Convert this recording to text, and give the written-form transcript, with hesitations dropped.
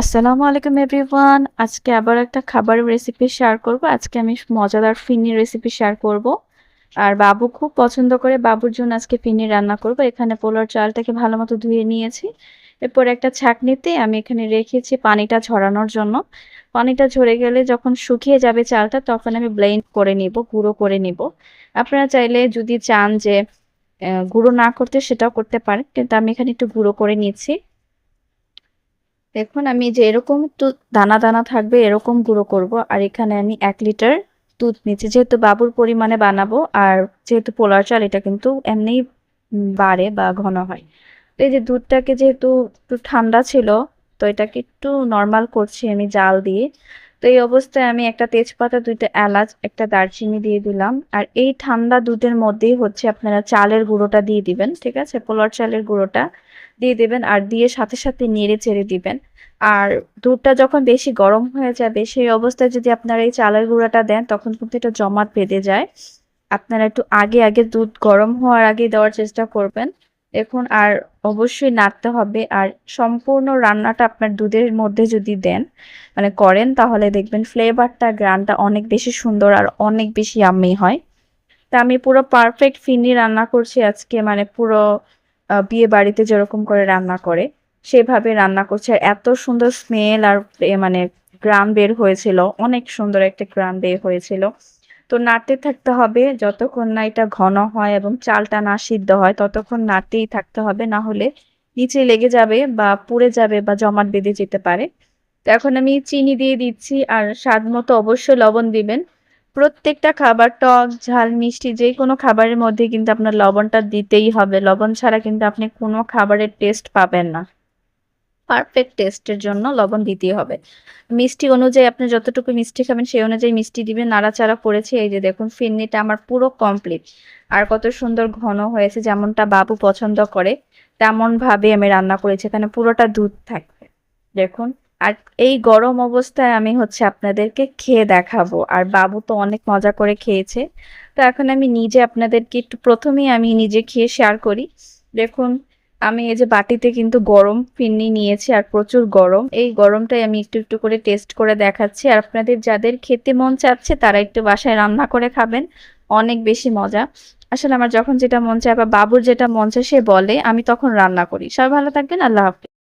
আসসালামু আলাইকুম এভরিওয়ান। আজকে আবার একটা খাবারের রেসিপি শেয়ার করব। আজকে আমি মজাদার ফিন্নির রেসিপি শেয়ার করব। আর বাবু খুব পছন্দ করে, বাবুর জন্য আজকে ফিন্নি রান্না করব। এখানে পোলার চালটাকে ভালোমতো ধুয়ে নিয়েছি। এরপর একটা ছাঁকনিতে আমি এখানে রেখেছি পানিটা ঝরানোর জন্য। পানিটা ঝরে গেলে যখন শুকিয়ে যাবে চালটা, তখন আমি ব্লেন্ড করে নিব, গুঁড়ো করে নিব। আপনারা চাইলে যদি চান যে গুঁড়ো না করতে, সেটাও করতে পারেন, কিন্তু আমি এখানে একটু গুঁড়ো করে নিচ্ছি। দেখুন আমি যে এরকম একটু দানা দানা থাকবে এরকম গুঁড়ো করব। আর এখানে আমি 1 লিটার দুধ নিচ্ছি, যেহেতু বাবুর পরিমাণে বানাবো। আর যেহেতু পোলার চাল, এটা কিন্তু এমনিই বাড়ে বা ঘন হয়। তো এই যে দুধটাকে যেহেতু একটু ঠান্ডা ছিল, তো এটাকে একটু নর্মাল করছি আমি জাল দিয়ে। তো এই অবস্থায় আমি একটা তেজপাতা, 2টা এলাচ, একটা দারচিনি দিয়ে দিলাম। আর এই ঠান্ডা দুধের মধ্যেই হচ্ছে আপনারা চালের গুঁড়োটা দিয়ে দিবেন, ঠিক আছে? পোলার চালের গুঁড়োটা দিয়ে দিবেন আর দিয়ে সাথে সাথে নেড়ে চেড়ে দিবেন। আর দুধটা যখন বেশি গরম হয়ে যাবে, সেই অবস্থায় যদি আপনারা এই চালের গুঁড়াটা দেন, তখন কিন্তু এটা জমাট বেঁধে যায়। আপনারা একটু আগে আগে দুধ গরম হওয়ার আগে দেওয়ার চেষ্টা করবেন। দেখুন, আর অবশ্যই নাড়তে হবে। আর সম্পূর্ণ রান্নাটা আপনার দুধের মধ্যে যদি দেন, মানে করেন, তাহলে দেখবেন ফ্লেভারটা, গ্রানটা অনেক বেশি সুন্দর আর অনেক বেশি ইয়াম্মি হয়। তা আমি পুরো পারফেক্ট ফিরনি রান্না করছি আজকে, মানে পুরো বিয়ে বাড়িতে যেরকম করে রান্না করে সেভাবে রান্না করছি। আর এত সুন্দর স্মেল আর মানে গ্রান বের হয়েছিল, অনেক সুন্দর একটা গ্রান বের হয়েছিল। তো নাড়তে থাকতে হবে যতক্ষণ না এটা ঘন হয় এবং চালটা না সিদ্ধ হয়, ততক্ষণ নাড়তেই থাকতে হবে, না হলে নিচে লেগে যাবে বা পুড়ে যাবে বা জমাট বেঁধে যেতে পারে। তো এখন আমি চিনি দিয়ে দিচ্ছি, আর স্বাদ মতো অবশ্যই লবণ দিবেন। প্রত্যেকটা খাবার, টক ঝাল মিষ্টি যে কোনো খাবারের মধ্যে কিন্তু আপনার লবণটা দিতেই হবে। লবণ ছাড়া কিন্তু আপনি কোনো খাবারের টেস্ট পাবেন না। পারফেক্ট টেস্টের জন্য লবণ দিতেই হবে। মিষ্টি অনুযায়ী আপনি যতটুকু মিষ্টি খাবেন সেই অনুযায়ী মিষ্টি দিবেন। নাড়াচাড়া করেছি, এই যে দেখুন ফিরনিটা আমার পুরো কমপ্লিট। আর কত সুন্দর ঘন হয়েছে, যেমনটা বাবু পছন্দ করে তেমন ভাবে আমি রান্না করেছি। এখানে পুরোটা দুধ থাকবে, দেখুন। আর এই গরম অবস্থায় আমি হচ্ছে আপনাদেরকে খেয়ে দেখাবো। আর বাবু তো অনেক মজা করে খেয়েছে। তো এখন আমি নিজে আপনাদেরকে একটু, প্রথমেই আমি নিজে খেয়ে শেয়ার করি। দেখুন, আমি এই যে বাটিতে কিন্তু গরম ফিরনি নিয়েছি, আর প্রচুর গরম। এই গরমটাই আমি একটু একটু করে টেস্ট করে দেখাচ্ছি। আর আপনাদের যাদের খেতে মন চাচ্ছে, তারা একটু বাসায় রান্না করে খাবেন, অনেক বেশি মজা। আসলে আমার যখন যেটা মন চায় বা বাবুর যেটা মন চায় সে বলে, আমি তখন রান্না করি। সবাই ভালো থাকবেন, আল্লাহ হাফেজ।